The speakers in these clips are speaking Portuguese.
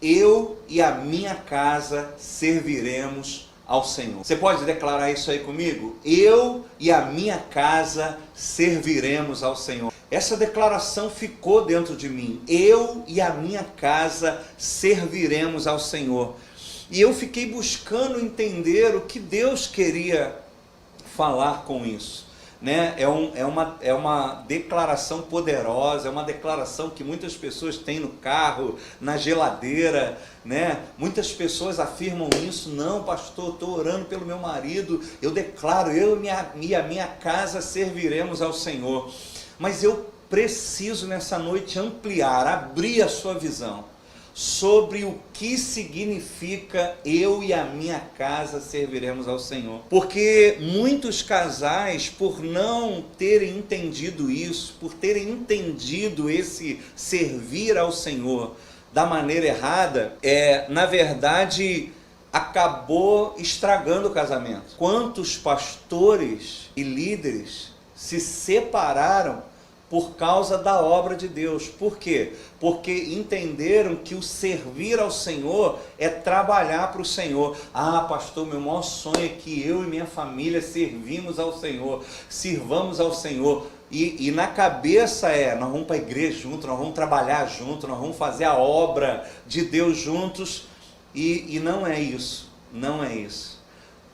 eu e a minha casa serviremos ao Senhor. Você pode declarar isso aí comigo? Eu e a minha casa serviremos ao Senhor. Essa declaração ficou dentro de mim. Eu e a minha casa serviremos ao Senhor. E eu fiquei buscando entender o que Deus queria falar com isso. Né? É uma declaração poderosa, é uma declaração que muitas pessoas têm no carro, na geladeira, né? Muitas pessoas afirmam isso. Não, pastor, estou orando pelo meu marido, eu declaro, eu e a minha casa serviremos ao Senhor. Mas eu preciso nessa noite ampliar, abrir a sua visão sobre o que significa eu e a minha casa serviremos ao Senhor. Porque muitos casais, por não terem entendido isso, por terem entendido esse servir ao Senhor da maneira errada, na verdade, acabou estragando o casamento. Quantos pastores e líderes se separaram por causa da obra de Deus? Por quê? Porque entenderam que o servir ao Senhor é trabalhar para o Senhor. Ah, pastor, meu maior sonho é que eu e minha família servimos ao Senhor, sirvamos ao Senhor. E na cabeça nós vamos para a igreja juntos, nós vamos trabalhar juntos, nós vamos fazer a obra de Deus juntos. E não é isso, não é isso.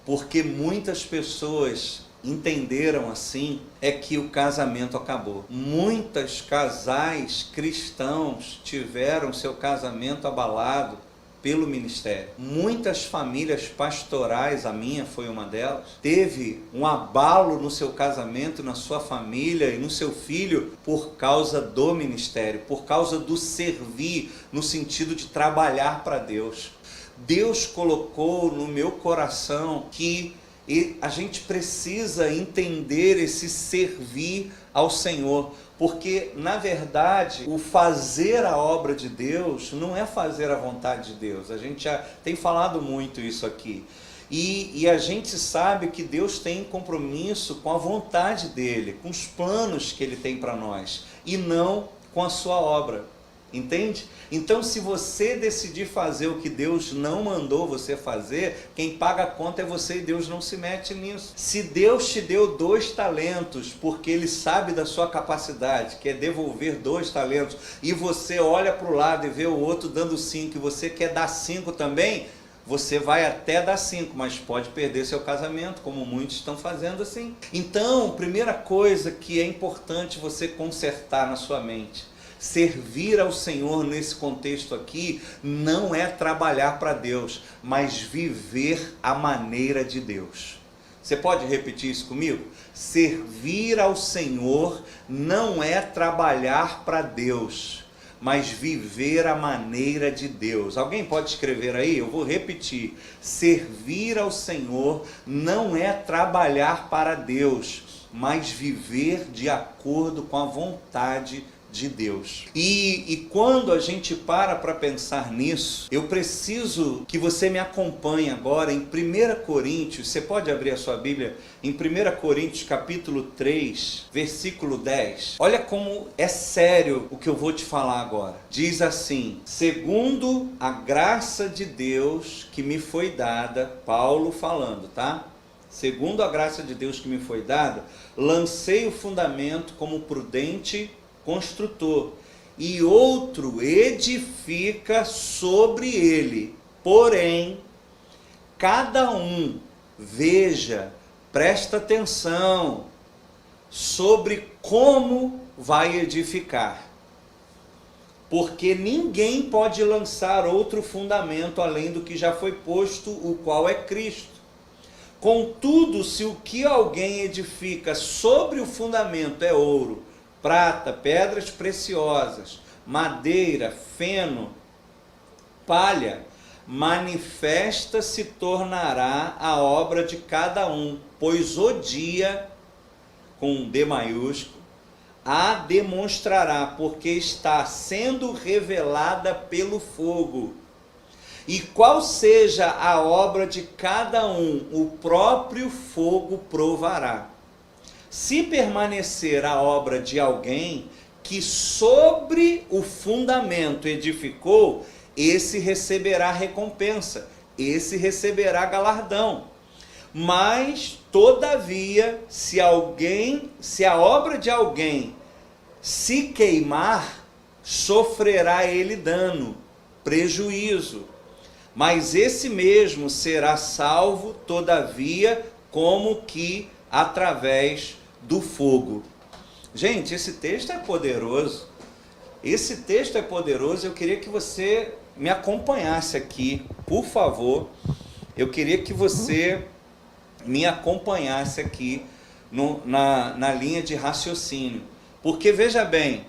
Porque muitas pessoas entenderam assim, que o casamento acabou. Muitos casais cristãos tiveram seu casamento abalado pelo ministério. Muitas famílias pastorais, a minha foi uma delas, teve um abalo no seu casamento, na sua família e no seu filho por causa do ministério, por causa do servir, no sentido de trabalhar para Deus. Deus colocou no meu coração que a gente precisa entender esse servir ao Senhor, porque na verdade o fazer a obra de Deus não é fazer a vontade de Deus. A gente já tem falado muito isso aqui, e a gente sabe que Deus tem compromisso com a vontade dele, com os planos que ele tem para nós, e não com a sua obra. Entende? Então, se você decidir fazer o que Deus não mandou você fazer, quem paga a conta é você, e Deus não se mete nisso. Se Deus te deu 2 talentos, porque Ele sabe da sua capacidade, que é devolver 2 talentos, e você olha para o lado e vê o outro dando 5, e você quer dar 5 também, você vai até dar 5, mas pode perder seu casamento, como muitos estão fazendo assim. Então, primeira coisa que é importante você consertar na sua mente: servir ao Senhor nesse contexto aqui não é trabalhar para Deus, mas viver a maneira de Deus. Você pode repetir isso comigo? Servir ao Senhor não é trabalhar para Deus, mas viver a maneira de Deus. Alguém pode escrever aí? Eu vou repetir. Servir ao Senhor não é trabalhar para Deus, mas viver de acordo com a vontade de Deus. E quando a gente para pensar nisso, eu preciso que você me acompanhe agora em 1 Coríntios, você pode abrir a sua Bíblia, em 1 Coríntios capítulo 3, versículo 10. Olha como é sério o que eu vou te falar agora. Diz assim: segundo a graça de Deus que me foi dada, Paulo falando, tá? Segundo a graça de Deus que me foi dada, lancei o fundamento como prudente construtor, e outro edifica sobre ele. Porém, cada um veja, presta atenção sobre como vai edificar, porque ninguém pode lançar outro fundamento além do que já foi posto, o qual é Cristo. Contudo, se o que alguém edifica sobre o fundamento é ouro, prata, pedras preciosas, madeira, feno, palha, manifesta se tornará a obra de cada um, pois o dia, com D maiúsculo, a demonstrará, porque está sendo revelada pelo fogo. E qual seja a obra de cada um, o próprio fogo provará. Se permanecer a obra de alguém que sobre o fundamento edificou, esse receberá recompensa, esse receberá galardão. Mas, todavia, se a obra de alguém se queimar, sofrerá ele dano, prejuízo. Mas esse mesmo será salvo, todavia, como que através do fogo. Gente, esse texto é poderoso. Esse texto é poderoso. Eu queria que você me acompanhasse aqui, por favor. Eu queria que você me acompanhasse aqui na linha de raciocínio. Porque, veja bem,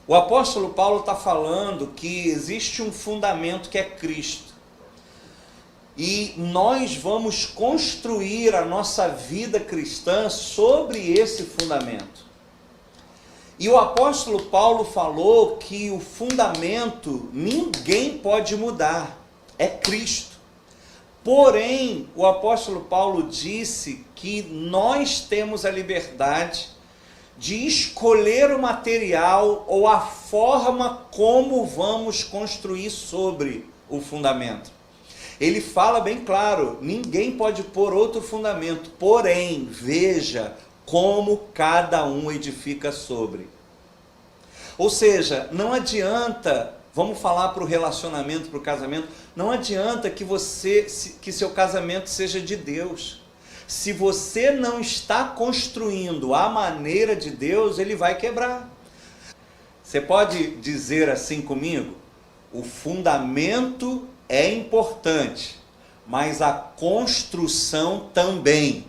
o apóstolo Paulo está falando que existe um fundamento que é Cristo. E nós vamos construir a nossa vida cristã sobre esse fundamento. E o apóstolo Paulo falou que o fundamento ninguém pode mudar, é Cristo. Porém, o apóstolo Paulo disse que nós temos a liberdade de escolher o material ou a forma como vamos construir sobre o fundamento. Ele fala bem claro, ninguém pode pôr outro fundamento, porém, veja como cada um edifica sobre. Ou seja, não adianta, vamos falar para o relacionamento, para o casamento, não adianta que seu casamento seja de Deus. Se você não está construindo a maneira de Deus, ele vai quebrar. Você pode dizer assim comigo? O fundamento é importante, mas a construção também.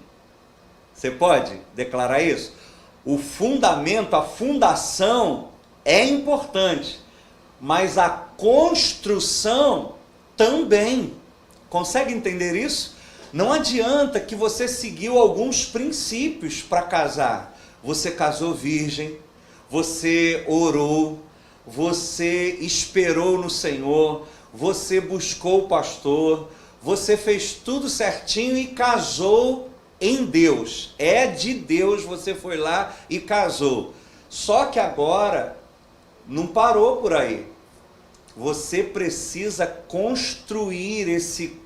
Você pode declarar isso? O fundamento, a fundação é importante, mas a construção também. Consegue entender isso? Não adianta que você seguiu alguns princípios para casar. Você casou virgem, você orou, você esperou no Senhor, você buscou o pastor, você fez tudo certinho e casou em Deus. É de Deus, você foi lá e casou. Só que agora não parou por aí. Você precisa construir esse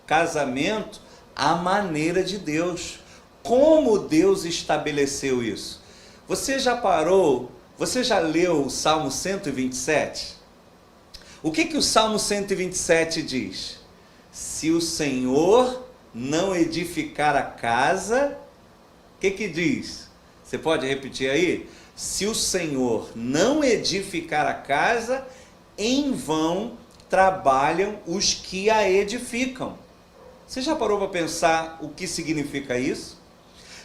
casamento à maneira de Deus. Como Deus estabeleceu isso? Você já parou? Você já leu o Salmo 127? O que o Salmo 127 diz? Se o Senhor não edificar a casa, o que diz? Você pode repetir aí? Se o Senhor não edificar a casa, em vão trabalham os que a edificam. Você já parou para pensar o que significa isso?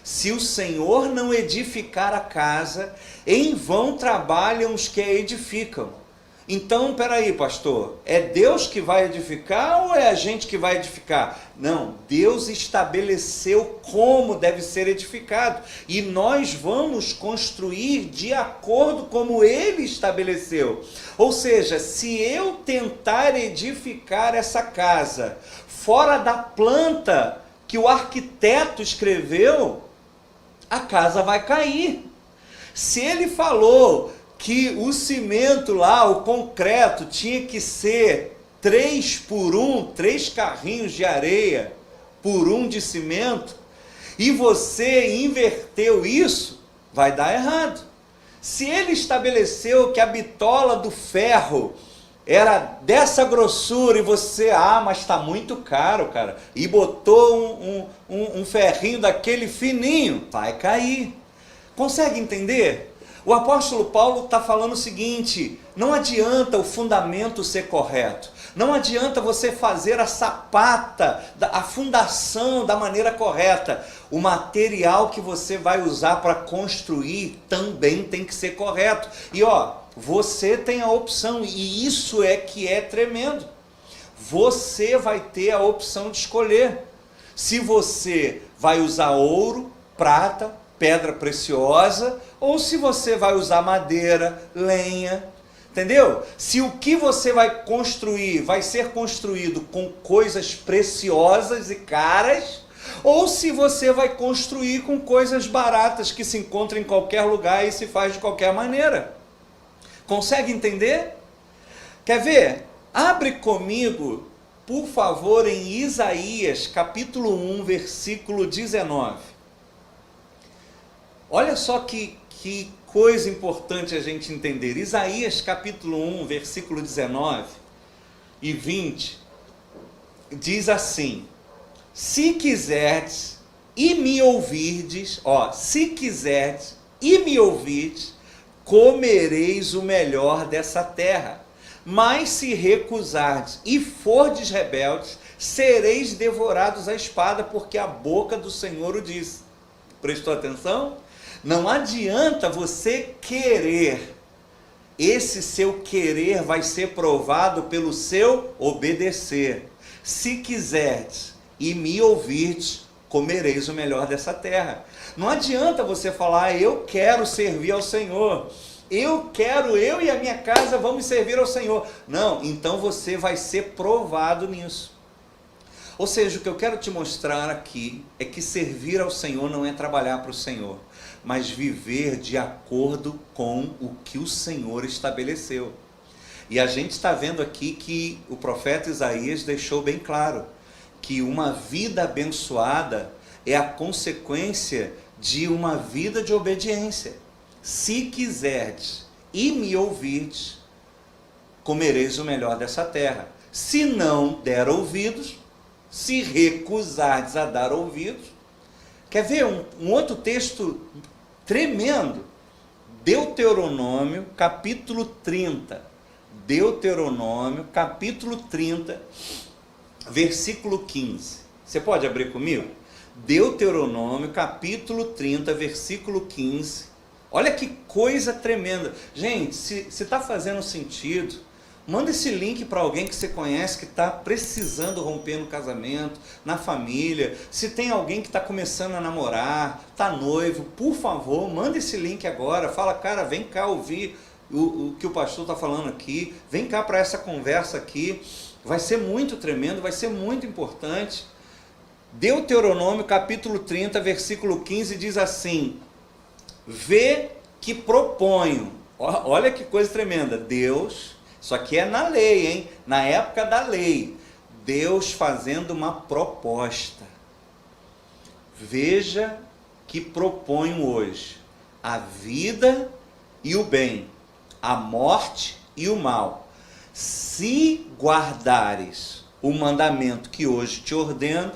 Se o Senhor não edificar a casa, em vão trabalham os que a edificam. Então, peraí, pastor, é Deus que vai edificar ou é a gente que vai edificar? Não, Deus estabeleceu como deve ser edificado e nós vamos construir de acordo como Ele estabeleceu. Ou seja, se eu tentar edificar essa casa fora da planta que o arquiteto escreveu, a casa vai cair. Se ele falou que o cimento lá, o concreto, tinha que ser 3 por 1, 3 carrinhos de areia por 1 de cimento, e você inverteu isso, vai dar errado. Se ele estabeleceu que a bitola do ferro era dessa grossura e você, mas está muito caro, cara, e botou um ferrinho daquele fininho, vai cair. Consegue entender? O apóstolo Paulo está falando o seguinte, não adianta o fundamento ser correto, não adianta você fazer a sapata, a fundação da maneira correta, o material que você vai usar para construir também tem que ser correto. E você tem a opção, e isso é que é tremendo, você vai ter a opção de escolher, se você vai usar ouro, prata, pedra preciosa, ou se você vai usar madeira, lenha, entendeu? Se o que você vai construir vai ser construído com coisas preciosas e caras, ou se você vai construir com coisas baratas que se encontram em qualquer lugar e se faz de qualquer maneira. Consegue entender? Quer ver? Abre comigo, por favor, em Isaías, capítulo 1, versículo 19. Olha só que coisa importante a gente entender. Isaías, capítulo 1, versículo 19 e 20, diz assim: se quiserdes e me ouvirdes, se quiserdes e me ouvirdes, comereis o melhor dessa terra. Mas se recusardes e fordes rebeldes, sereis devorados à espada, porque a boca do Senhor o disse. Prestou atenção? Não adianta você querer. Esse seu querer vai ser provado pelo seu obedecer. Se quiserdes e me ouvirdes, comereis o melhor dessa terra. Não adianta você falar, eu quero servir ao Senhor. Eu e a minha casa vamos servir ao Senhor. Não, então você vai ser provado nisso. Ou seja, o que eu quero te mostrar aqui é que servir ao Senhor não é trabalhar para o Senhor, mas viver de acordo com o que o Senhor estabeleceu. E a gente está vendo aqui que o profeta Isaías deixou bem claro que uma vida abençoada é a consequência de uma vida de obediência. Se quiserdes e me ouvirdes, comereis o melhor dessa terra. Se não der ouvidos, se recusardes a dar ouvidos. Quer ver um outro texto tremendo? Deuteronômio, capítulo 30. Deuteronômio, capítulo 30, versículo 15. Você pode abrir comigo? Deuteronômio, capítulo 30, versículo 15. Olha que coisa tremenda. Gente, se está fazendo sentido, manda esse link para alguém que você conhece, que está precisando romper no casamento, na família. Se tem alguém que está começando a namorar, está noivo, por favor, manda esse link agora. Fala, cara, vem cá ouvir o que o pastor está falando aqui. Vem cá para essa conversa aqui. Vai ser muito tremendo, vai ser muito importante. Deuteronômio, capítulo 30, versículo 15, diz assim: vê que proponho. Olha que coisa tremenda. Deus, isso aqui é na lei, hein? Na época da lei, Deus fazendo uma proposta. Veja que proponho hoje a vida e o bem, a morte e o mal. Se guardares o mandamento que hoje te ordeno,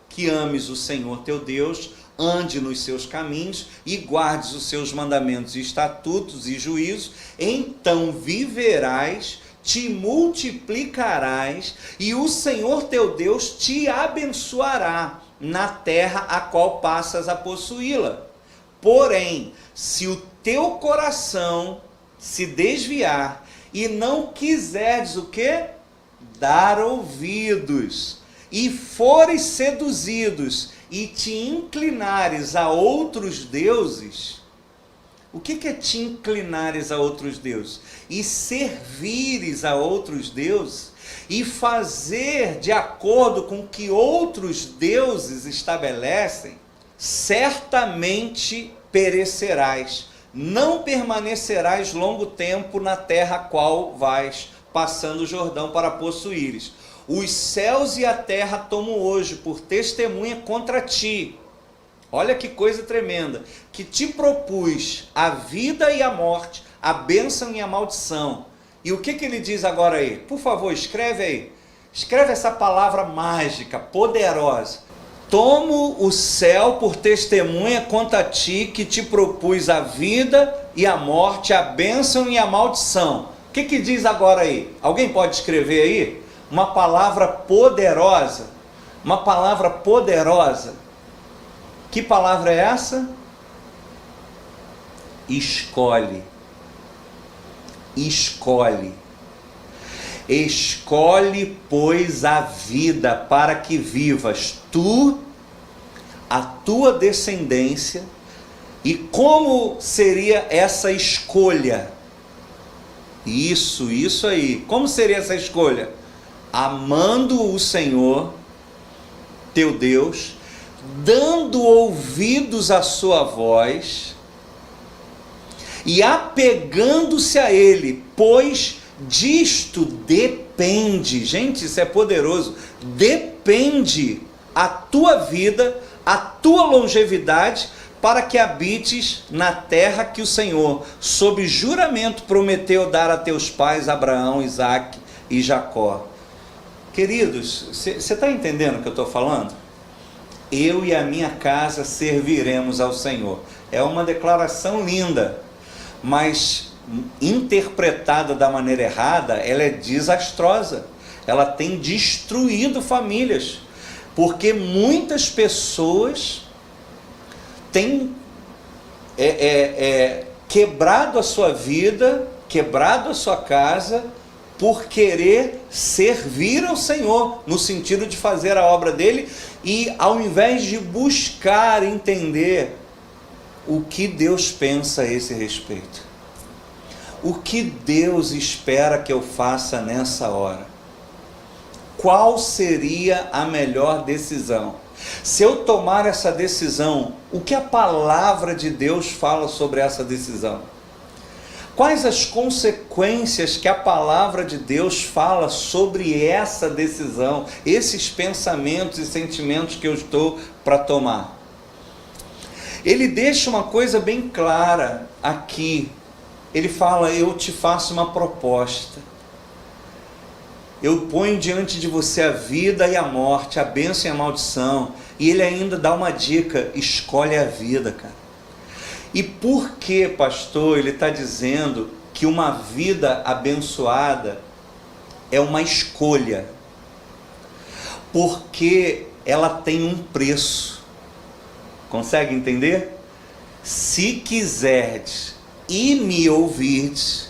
que ames o Senhor teu Deus, ande nos seus caminhos e guardes os seus mandamentos, estatutos e juízos, então viverás, te multiplicarás e o Senhor teu Deus te abençoará na terra a qual passas a possuí-la. Porém, se o teu coração se desviar e não quiseres o quê? Dar ouvidos, e fores seduzidos e te inclinares a outros deuses. O que é te inclinares a outros deuses? E servires a outros deuses, e fazer de acordo com o que outros deuses estabelecem, certamente perecerás, não permanecerás longo tempo na terra a qual vais, passando o Jordão para possuíres. Os céus e a terra tomo hoje por testemunha contra ti. Olha que coisa tremenda, que te propus a vida e a morte, a bênção e a maldição. E o que ele diz agora aí? Por favor, escreve aí. Escreve essa palavra mágica, poderosa. Tomo o céu por testemunha contra ti, que te propus a vida e a morte, a bênção e a maldição. O que diz agora aí? Alguém pode escrever aí? Uma palavra poderosa. Uma palavra poderosa. Que palavra é essa? Escolhe. Escolhe. Escolhe, pois, a vida para que vivas tu, a tua descendência. E como seria essa escolha? Isso aí. Como seria essa escolha? Amando o Senhor, teu Deus, dando ouvidos à sua voz e apegando-se a Ele, pois disto depende, gente, isso é poderoso, depende a tua vida, a tua longevidade, para que habites na terra que o Senhor, sob juramento, prometeu dar a teus pais Abraão, Isaque e Jacó. Queridos, você está entendendo o que eu estou falando? Eu e a minha casa serviremos ao Senhor. É uma declaração linda, mas interpretada da maneira errada, ela é desastrosa. Ela tem destruído famílias, porque muitas pessoas têm quebrado a sua vida, quebrado a sua casa, por querer servir ao Senhor, no sentido de fazer a obra dele, e ao invés de buscar entender o que Deus pensa a esse respeito, o que Deus espera que eu faça nessa hora, qual seria a melhor decisão? Se eu tomar essa decisão, o que a palavra de Deus fala sobre essa decisão? Quais as consequências que a palavra de Deus fala sobre essa decisão, esses pensamentos e sentimentos que eu estou para tomar? Ele deixa uma coisa bem clara aqui. Ele fala: eu te faço uma proposta. Eu ponho diante de você a vida e a morte, a bênção e a maldição. E ele ainda dá uma dica: escolhe a vida, cara. E por que, pastor, ele está dizendo que uma vida abençoada é uma escolha? Porque ela tem um preço. Consegue entender? Se quiserdes e me ouvirdes,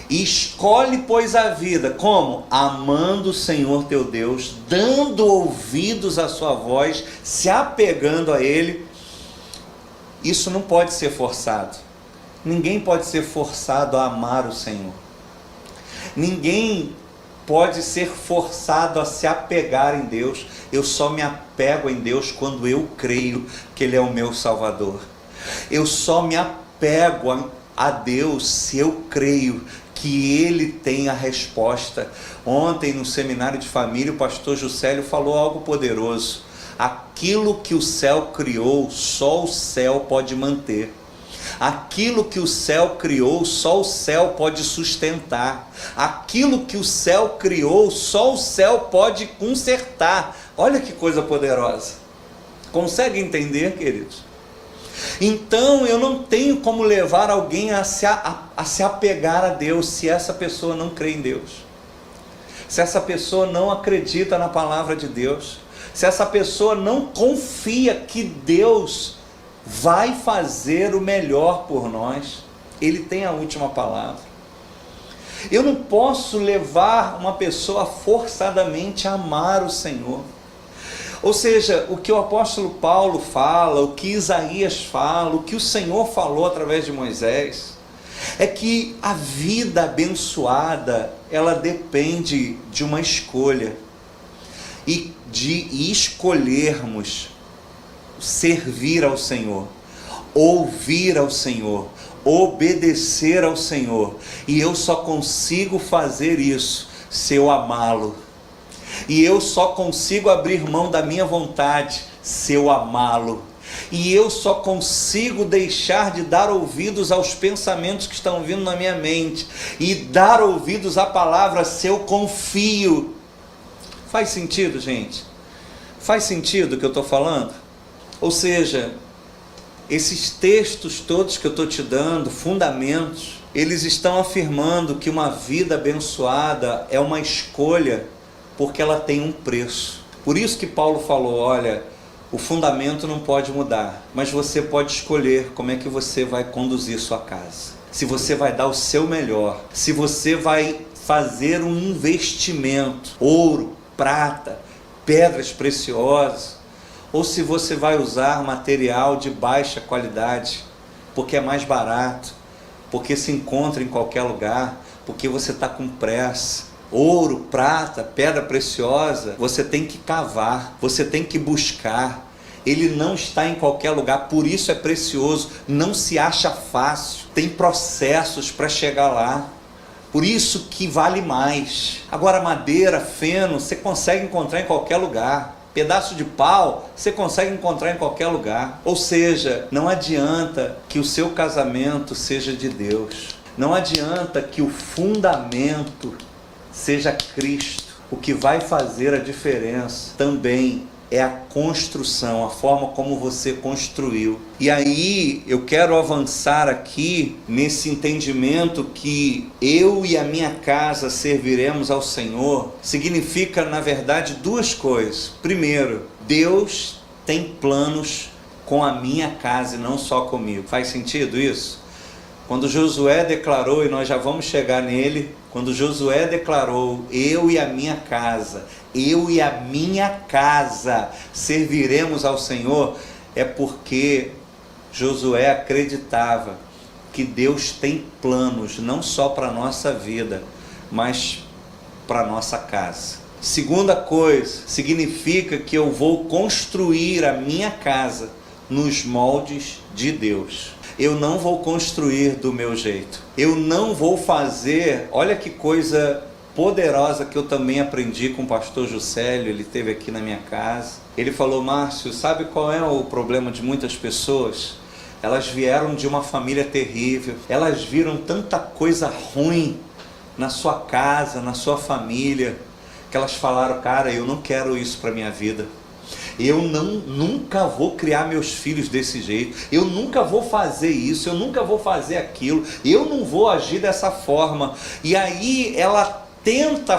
escolhe, pois, a vida. Como? Amando o Senhor teu Deus, dando ouvidos à sua voz, se apegando a Ele. Isso não pode ser forçado. Ninguém pode ser forçado a amar o Senhor. Ninguém pode ser forçado a se apegar em Deus. Eu só me apego em Deus quando eu creio que Ele é o meu Salvador. Eu só me apego a Deus se eu creio que Ele tem a resposta. Ontem no seminário de família o pastor Juscelio falou algo poderoso. Aquilo que o céu criou, só o céu pode manter. Aquilo que o céu criou, só o céu pode sustentar. Aquilo que o céu criou, só o céu pode consertar. Olha que coisa poderosa. Consegue entender, queridos? Então eu não tenho como levar alguém a se apegar a Deus se essa pessoa não crê em Deus, se essa pessoa não acredita na palavra de Deus, se essa pessoa não confia que Deus vai fazer o melhor por nós. Ele tem a última palavra. Eu não posso levar uma pessoa forçadamente a amar o Senhor. Ou seja, o que o apóstolo Paulo fala, o que Isaías fala, o que o Senhor falou através de Moisés, é que a vida abençoada, ela depende de uma escolha. E de escolhermos servir ao Senhor, ouvir ao Senhor, obedecer ao Senhor. E eu só consigo fazer isso se eu amá-lo. E eu só consigo abrir mão da minha vontade se eu amá-lo. E eu só consigo deixar de dar ouvidos aos pensamentos que estão vindo na minha mente e dar ouvidos à palavra se eu confio. Faz sentido, gente? Faz sentido o que eu estou falando? Ou seja, esses textos todos que eu estou te dando, fundamentos, eles estão afirmando que uma vida abençoada é uma escolha, porque ela tem um preço. Por isso que Paulo falou: olha, o fundamento não pode mudar, mas você pode escolher como é que você vai conduzir sua casa. Se você vai dar o seu melhor, se você vai fazer um investimento, ouro, prata, pedras preciosas, ou se você vai usar material de baixa qualidade, porque é mais barato, porque se encontra em qualquer lugar, porque você está com pressa. Ouro, prata, pedra preciosa, você tem que cavar, você tem que buscar. Ele não está em qualquer lugar, por isso é precioso, não se acha fácil, tem processos para chegar lá. Por isso que vale mais. Agora, madeira, feno, você consegue encontrar em qualquer lugar. Pedaço de pau, você consegue encontrar em qualquer lugar. Ou seja, não adianta que o seu casamento seja de Deus. Não adianta que o fundamento seja Cristo. O que vai fazer a diferença também é a construção, a forma como você construiu. E aí eu quero avançar aqui nesse entendimento que eu e a minha casa serviremos ao Senhor. Significa, na verdade, duas coisas. Primeiro, Deus tem planos com a minha casa e não só comigo. Faz sentido isso? Quando Josué declarou, e nós já vamos chegar nele, quando Josué declarou, eu e a minha casa serviremos ao Senhor, é porque Josué acreditava que Deus tem planos, não só para a nossa vida, mas para a nossa casa. Segunda coisa, significa que eu vou construir a minha casa nos moldes de Deus. Eu não vou construir do meu jeito. Eu não vou fazer, olha que coisa poderosa que eu também aprendi com o pastor Juscelio, ele esteve aqui na minha casa. Ele falou, Márcio, sabe qual é o problema de muitas pessoas? Elas vieram de uma família terrível, elas viram tanta coisa ruim na sua casa, na sua família, que elas falaram, cara, eu não quero isso para minha vida. Eu nunca vou criar meus filhos desse jeito, eu nunca vou fazer isso, eu nunca vou fazer aquilo, eu não vou agir dessa forma. E aí ela tenta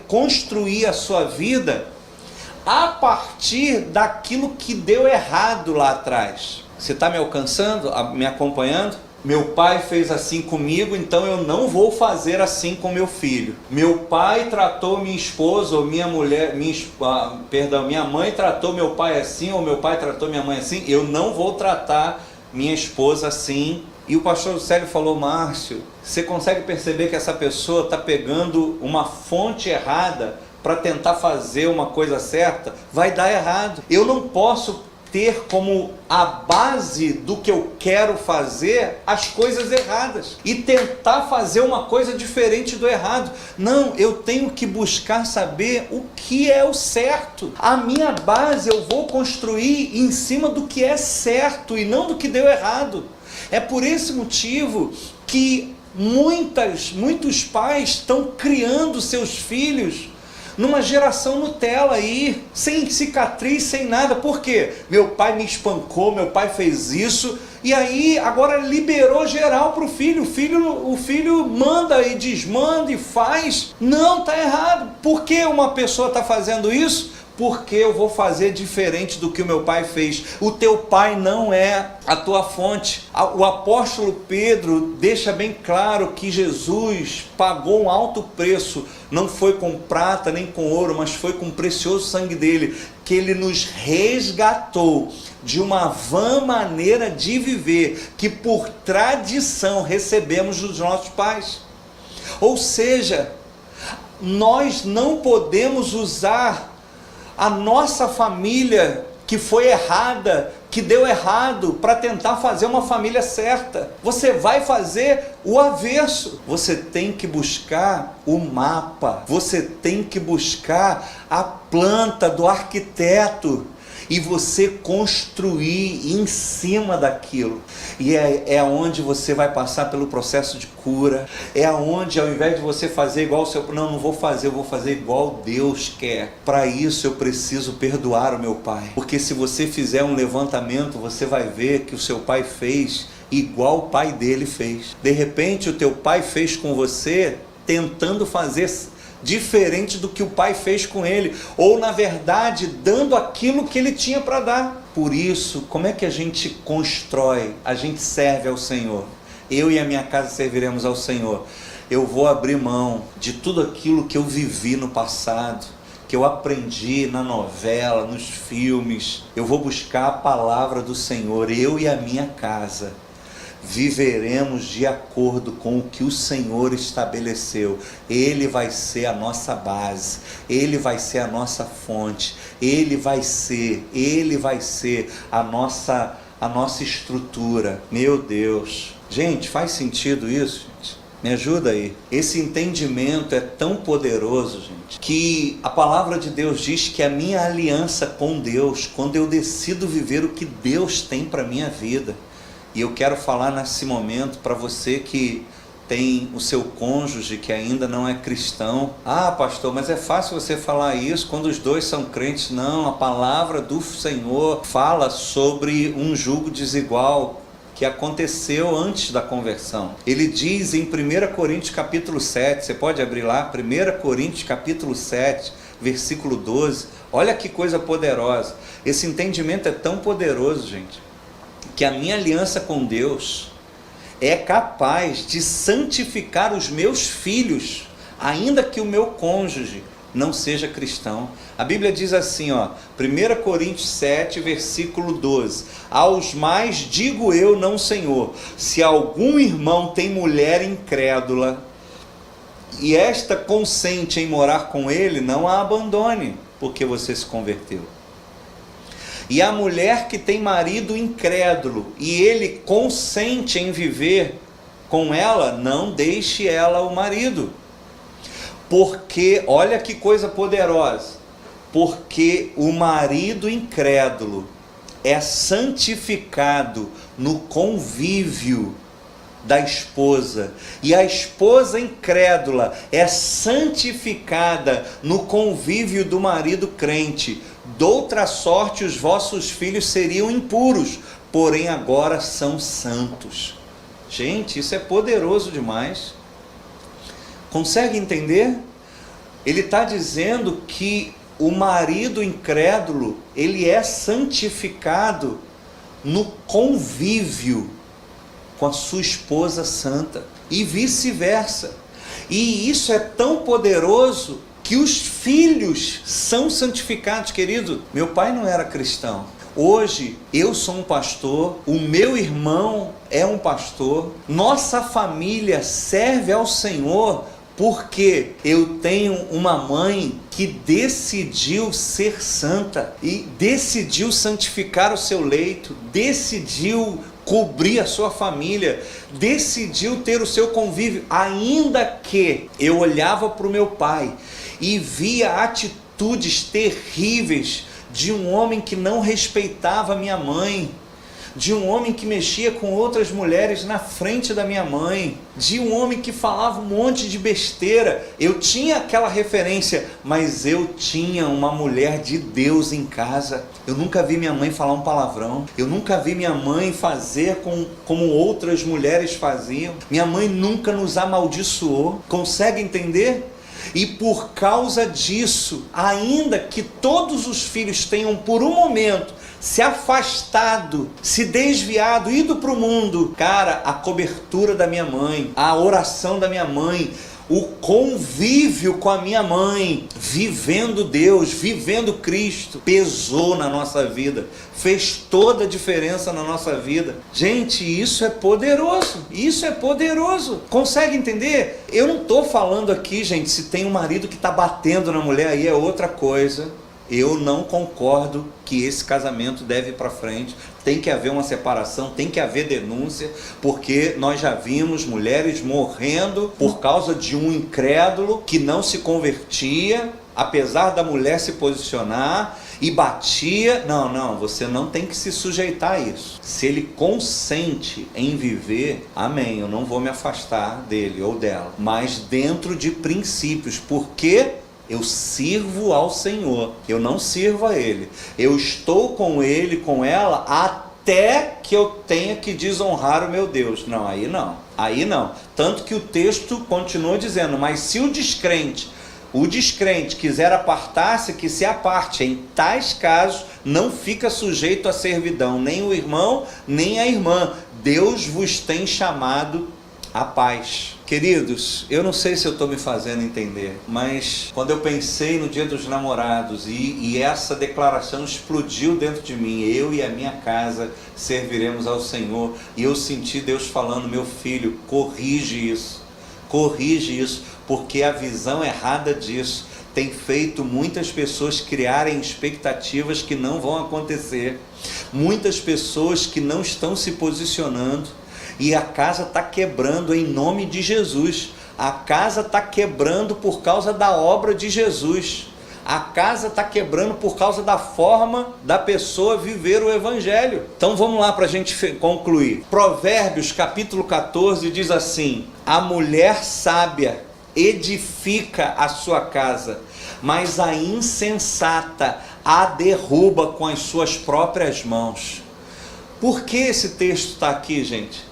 construir a sua vida a partir daquilo que deu errado lá atrás. Você está me alcançando, me acompanhando? Meu pai fez assim comigo, então eu não vou fazer assim com meu filho. Meu pai tratou minha esposa ou minha mulher, minha mãe tratou meu pai assim, ou meu pai tratou minha mãe assim, eu não vou tratar minha esposa assim. E o pastor Juscelio falou, Márcio, você consegue perceber que essa pessoa está pegando uma fonte errada para tentar fazer uma coisa certa? Vai dar errado. Eu não posso ter como a base do que eu quero fazer as coisas erradas e tentar fazer uma coisa diferente do errado. Não, eu tenho que buscar saber o que é o certo. A minha base eu vou construir em cima do que é certo e não do que deu errado. É por esse motivo que muitos pais estão criando seus filhos numa geração Nutella aí, sem cicatriz, sem nada. Por quê? Meu pai me espancou, meu pai fez isso, e aí agora liberou geral para o filho. O filho manda e desmanda e faz. Não, está errado. Por que uma pessoa está fazendo isso? Porque eu vou fazer diferente do que o meu pai fez. O teu pai não é a tua fonte. O apóstolo Pedro deixa bem claro que Jesus pagou um alto preço, não foi com prata nem com ouro, mas foi com o precioso sangue dele, que ele nos resgatou de uma vã maneira de viver, que por tradição recebemos dos nossos pais. Ou seja, nós não podemos usar a nossa família que foi errada, que deu errado, para tentar fazer uma família certa. Você vai fazer o avesso. Você tem que buscar o mapa, você tem que buscar a planta do arquiteto e você construir em cima daquilo. E é onde você vai passar pelo processo de cura, é onde, ao invés de você fazer igual o seu, não vou fazer, eu vou fazer igual Deus quer. Para isso eu preciso perdoar o meu pai, porque se você fizer um levantamento, você vai ver que o seu pai fez igual o pai dele fez. De repente o teu pai fez com você tentando fazer diferente do que o pai fez com ele, ou na verdade dando aquilo que ele tinha para dar. Por isso, como é que a gente constrói? A gente serve ao Senhor. Eu e a minha casa serviremos ao Senhor. Eu vou abrir mão de tudo aquilo que eu vivi no passado, que eu aprendi na novela, nos filmes. Eu vou buscar a palavra do Senhor. Eu e a minha casa viveremos de acordo com o que o Senhor estabeleceu. Ele vai ser a nossa base, Ele vai ser a nossa fonte, Ele vai ser a nossa estrutura. Meu Deus, gente, faz sentido isso, gente? Me ajuda aí. Esse entendimento é tão poderoso, gente, que a palavra de Deus diz que a minha aliança com Deus, quando eu decido viver o que Deus tem para a minha vida, e eu quero falar nesse momento para você que tem o seu cônjuge que ainda não é cristão. Ah, pastor, mas é fácil você falar isso quando os dois são crentes. Não, a palavra do Senhor fala sobre um jugo desigual que aconteceu antes da conversão. Ele diz em 1 Coríntios capítulo 7, você pode abrir lá, 1 Coríntios capítulo 7, versículo 12, olha que coisa poderosa. Esse entendimento é tão poderoso, gente, que a minha aliança com Deus é capaz de santificar os meus filhos, ainda que o meu cônjuge não seja cristão. A Bíblia diz assim, 1 Coríntios 7, versículo 12, aos mais digo eu, não Senhor, se algum irmão tem mulher incrédula, e esta consente em morar com ele, não a abandone, porque você se converteu. E a mulher que tem marido incrédulo, e ele consente em viver com ela, não deixe ela o marido. Porque, olha que coisa poderosa, porque o marido incrédulo é santificado no convívio da esposa, e a esposa incrédula é santificada no convívio do marido crente. Doutra sorte os vossos filhos seriam impuros, porém agora são santos. Gente, isso é poderoso demais. Consegue entender? Ele está dizendo que o marido incrédulo, ele é santificado no convívio com a sua esposa santa, e vice-versa. E isso é tão poderoso que os filhos são santificados, querido. Meu pai não era cristão. Hoje eu sou um pastor, o meu irmão é um pastor, nossa família serve ao Senhor, porque eu tenho uma mãe que decidiu ser santa e decidiu santificar o seu leito, decidiu cobrir a sua família, decidiu ter o seu convívio, ainda que eu olhava para o meu pai e via atitudes terríveis de um homem que não respeitava minha mãe, de um homem que mexia com outras mulheres na frente da minha mãe, de um homem que falava um monte de besteira. Eu tinha aquela referência, mas eu tinha uma mulher de Deus em casa. Eu nunca vi minha mãe falar um palavrão, eu nunca vi minha mãe fazer como outras mulheres faziam. Minha mãe nunca nos amaldiçoou. Consegue entender? E por causa disso, ainda que todos os filhos tenham por um momento se afastado, se desviado, ido para o mundo, cara, a cobertura da minha mãe, a oração da minha mãe, o convívio com a minha mãe, vivendo Deus, vivendo Cristo, pesou na nossa vida, fez toda a diferença na nossa vida. Gente, isso é poderoso, isso é poderoso. Consegue entender? Eu não estou falando aqui, gente, se tem um marido que está batendo na mulher, aí é outra coisa. Eu não concordo que esse casamento deve ir para frente, tem que haver uma separação, tem que haver denúncia, porque nós já vimos mulheres morrendo por causa de um incrédulo que não se convertia, apesar da mulher se posicionar e batia. Não, você não tem que se sujeitar a isso. Se ele consente em viver, amém, eu não vou me afastar dele ou dela, mas dentro de princípios, porque eu sirvo ao Senhor, eu não sirvo a Ele. Eu estou com Ele, com ela, até que eu tenha que desonrar o meu Deus. Não, aí não, aí não. Tanto que o texto continua dizendo, mas se o descrente quiser apartar-se, que se aparte. Em tais casos, não fica sujeito à servidão, nem o irmão, nem a irmã. Deus vos tem chamado à paz. Queridos, eu não sei se eu estou me fazendo entender, mas quando eu pensei no Dia dos Namorados e essa declaração explodiu dentro de mim, eu e a minha casa serviremos ao Senhor, e eu senti Deus falando, meu filho, corrige isso, porque a visão errada disso tem feito muitas pessoas criarem expectativas que não vão acontecer, muitas pessoas que não estão se posicionando. e a casa está quebrando em nome de Jesus. A casa está quebrando por causa da obra de Jesus. A casa está quebrando por causa da forma da pessoa viver o Evangelho. Então vamos lá para a gente concluir. Provérbios capítulo 14 diz assim: a mulher sábia edifica a sua casa, mas a insensata a derruba com as suas próprias mãos. Por que esse texto está aqui, gente?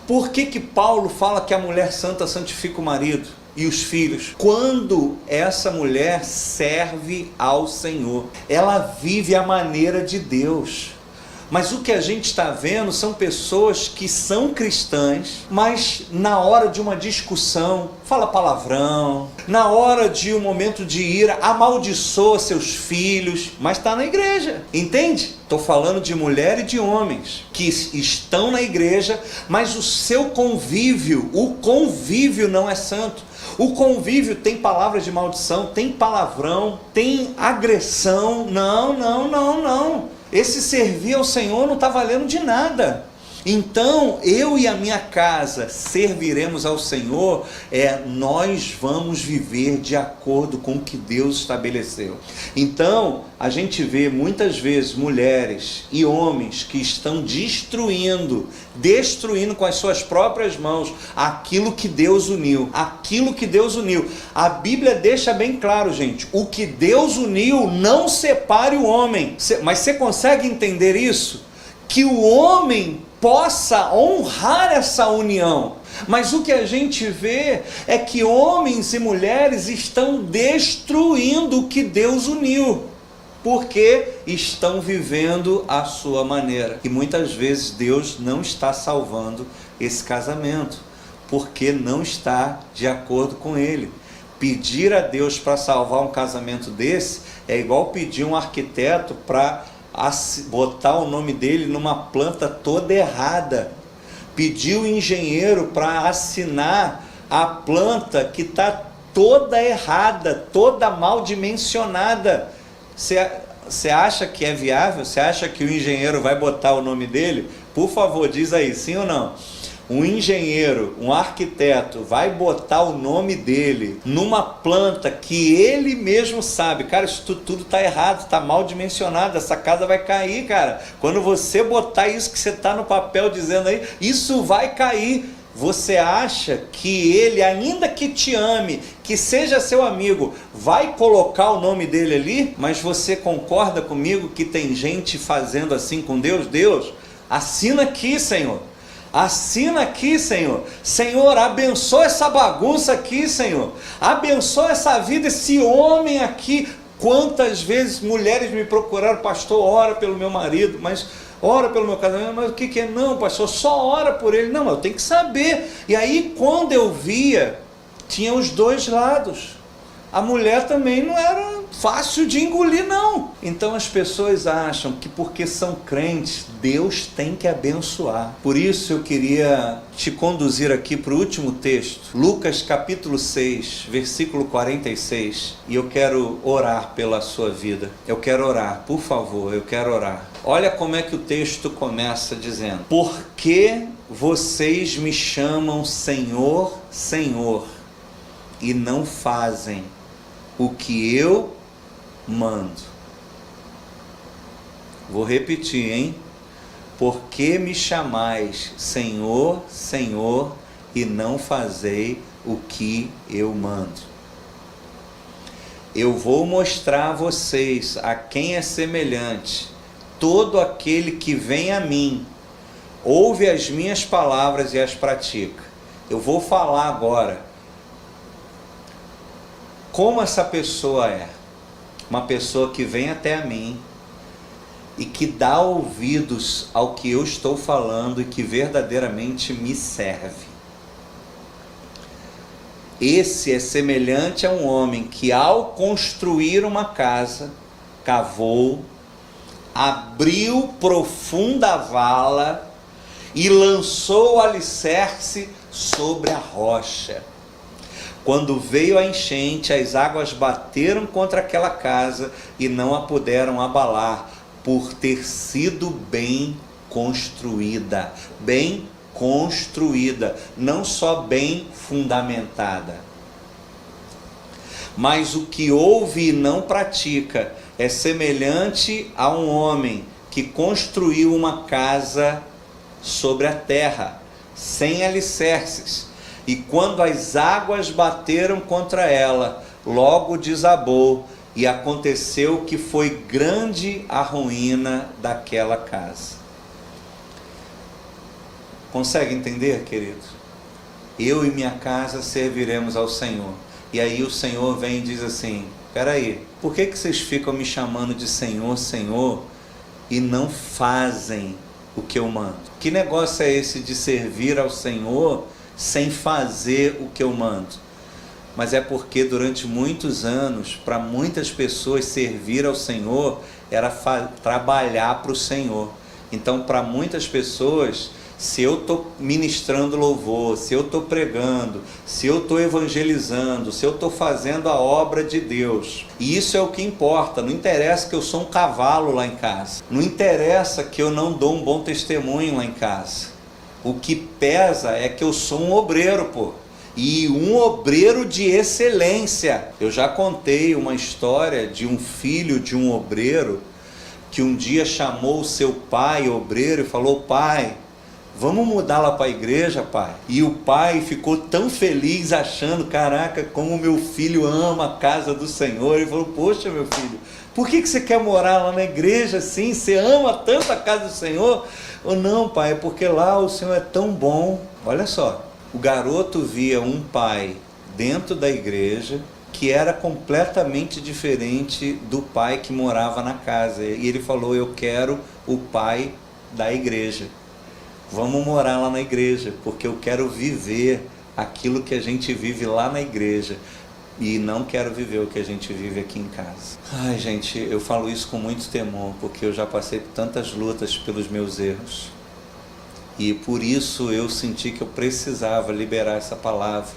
Por que Paulo fala que a mulher santa santifica o marido e os filhos? Quando essa mulher serve ao Senhor, ela vive a maneira de Deus. Mas o que a gente está vendo são pessoas que são cristãs, mas na hora de uma discussão, fala palavrão, na hora de um momento de ira, amaldiçoa seus filhos, mas está na igreja, entende? Estou falando de mulher e de homens que estão na igreja, mas o seu convívio, o convívio não é santo. O convívio tem palavras de maldição, tem palavrão, tem agressão. Não. Esse servir ao Senhor não está valendo de nada. Então, eu e a minha casa serviremos ao Senhor, nós vamos viver de acordo com o que Deus estabeleceu. Então, a gente vê muitas vezes mulheres e homens que estão destruindo com as suas próprias mãos aquilo que Deus uniu, A Bíblia deixa bem claro, gente, o que Deus uniu não separe o homem. Mas você consegue entender isso? Que o homem possa honrar essa união. Mas o que a gente vê é que homens e mulheres estão destruindo o que Deus uniu, porque estão vivendo à sua maneira. E muitas vezes Deus não está salvando esse casamento, porque não está de acordo com Ele. Pedir a Deus para salvar um casamento desse é igual pedir um arquiteto para botar o nome dele numa planta toda errada. Pedir o engenheiro para assinar a planta que está toda errada, toda mal dimensionada. Você acha que é viável? Você acha que o engenheiro vai botar o nome dele? Por favor, diz aí, sim ou não? Um engenheiro, um arquiteto vai botar o nome dele numa planta que ele mesmo sabe, cara, isso tudo está errado, está mal dimensionado, essa casa vai cair, cara. Quando você botar isso que você está no papel dizendo aí, isso vai cair. Você acha que ele, ainda que te ame, que seja seu amigo, vai colocar o nome dele ali? Mas você concorda comigo que tem gente fazendo assim com Deus? Deus, assina aqui, Senhor. Assina aqui, Senhor. Senhor, abençoa essa bagunça aqui, Senhor. Abençoa essa vida, esse homem aqui. Quantas vezes mulheres me procuraram: pastor, ora pelo meu marido, mas ora pelo meu casamento. Mas o que é? Não, pastor, só ora por ele. Não, eu tenho que saber. E aí, quando eu via, tinha os dois lados. A mulher também não era fácil de engolir, não. Então as pessoas acham que porque são crentes, Deus tem que abençoar. Por isso eu queria te conduzir aqui para o último texto, Lucas capítulo 6, versículo 46. E eu quero orar pela sua vida. Eu quero orar, por favor, eu quero orar. Olha como é que o texto começa dizendo: por que vocês me chamam Senhor, Senhor, e não fazem o que eu mando? Vou repetir, hein? Por que me chamais Senhor, Senhor, e não fazei o que eu mando? Eu vou mostrar a vocês a quem é semelhante. Todo aquele que vem a mim, ouve as minhas palavras e as pratica. Eu vou falar agora como essa pessoa é. Uma pessoa que vem até a mim e que dá ouvidos ao que eu estou falando e que verdadeiramente me serve. Esse é semelhante a um homem que, ao construir uma casa, cavou, abriu profunda vala e lançou o alicerce sobre a rocha. Quando veio a enchente, as águas bateram contra aquela casa e não a puderam abalar, por ter sido bem construída. Bem construída, não só bem fundamentada. Mas o que ouve e não pratica é semelhante a um homem que construiu uma casa sobre a terra, sem alicerces, e quando as águas bateram contra ela, logo desabou, e aconteceu que foi grande a ruína daquela casa. Consegue entender, querido? Eu e minha casa serviremos ao Senhor. E aí o Senhor vem e diz assim: peraí, por que vocês ficam me chamando de Senhor, Senhor, e não fazem o que eu mando? Que negócio é esse de servir ao Senhor sem fazer o que eu mando? Mas é porque durante muitos anos, para muitas pessoas, servir ao Senhor era trabalhar para o Senhor. Então, para muitas pessoas, se eu estou ministrando louvor, se eu estou pregando, se eu estou evangelizando, se eu estou fazendo a obra de Deus, e isso é o que importa. Não interessa que eu sou um cavalo lá em casa, não interessa que eu não dou um bom testemunho lá em casa. O que pesa é que eu sou um obreiro, pô. E um obreiro de excelência. Eu já contei uma história de um filho de um obreiro que um dia chamou o seu pai obreiro e falou: pai, vamos mudar lá para a igreja, pai? E o pai ficou tão feliz, achando: caraca, como meu filho ama a casa do Senhor. Ele falou: poxa, meu filho, por que você quer morar lá na igreja assim? Você ama tanto a casa do Senhor? Ou não, pai, é porque lá o Senhor é tão bom. Olha só, o garoto via um pai dentro da igreja que era completamente diferente do pai que morava na casa. E ele falou: eu quero o pai da igreja. Vamos morar lá na igreja, porque eu quero viver aquilo que a gente vive lá na igreja. E não quero viver o que a gente vive aqui em casa. Ai, gente, eu falo isso com muito temor, porque eu já passei por tantas lutas pelos meus erros. E por isso eu senti que eu precisava liberar essa palavra,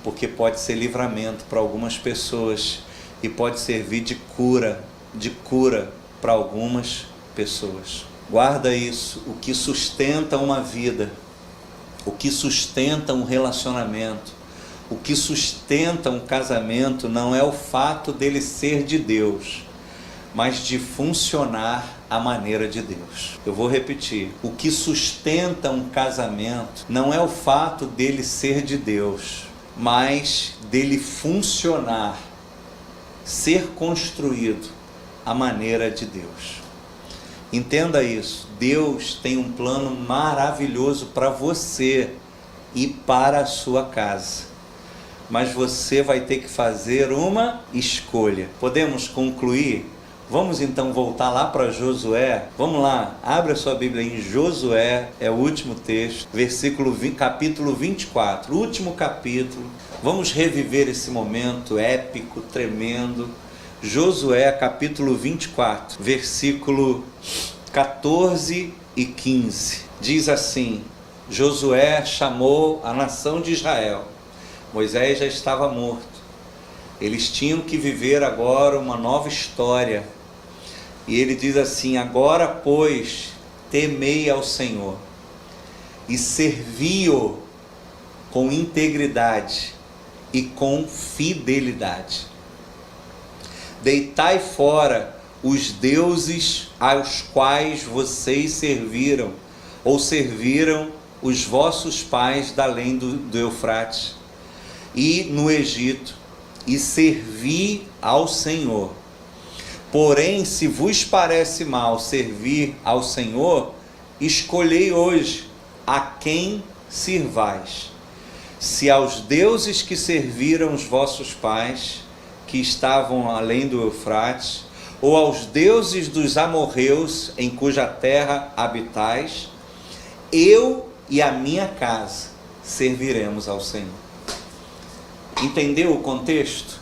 porque pode ser livramento para algumas pessoas e pode servir de cura para algumas pessoas. Guarda isso: o que sustenta uma vida, o que sustenta um relacionamento, o que sustenta um casamento não é o fato dele ser de Deus, mas de funcionar à maneira de Deus. Eu vou repetir: o que sustenta um casamento não é o fato dele ser de Deus, mas dele funcionar, ser construído à maneira de Deus. Entenda isso: Deus tem um plano maravilhoso para você e para a sua casa, mas você vai ter que fazer uma escolha. Podemos concluir? Vamos então voltar lá para Josué. Vamos lá, abre a sua Bíblia em Josué, é o último texto, capítulo 24, último capítulo. Vamos reviver esse momento épico, tremendo. Josué, capítulo 24, versículo 14 e 15. Diz assim: Josué chamou a nação de Israel. Moisés já estava morto. Eles tinham que viver agora uma nova história. E ele diz assim: agora, pois, temei ao Senhor e servi-o com integridade e com fidelidade. Deitai fora os deuses aos quais vocês serviram, ou serviram os vossos pais da além do Eufrates e no Egito, e servi ao Senhor. Porém, se vos parece mal servir ao Senhor, escolhei hoje a quem sirvais: se aos deuses que serviram os vossos pais, que estavam além do Eufrates, ou aos deuses dos amorreus em cuja terra habitais, eu e a minha casa serviremos ao Senhor. Entendeu o contexto?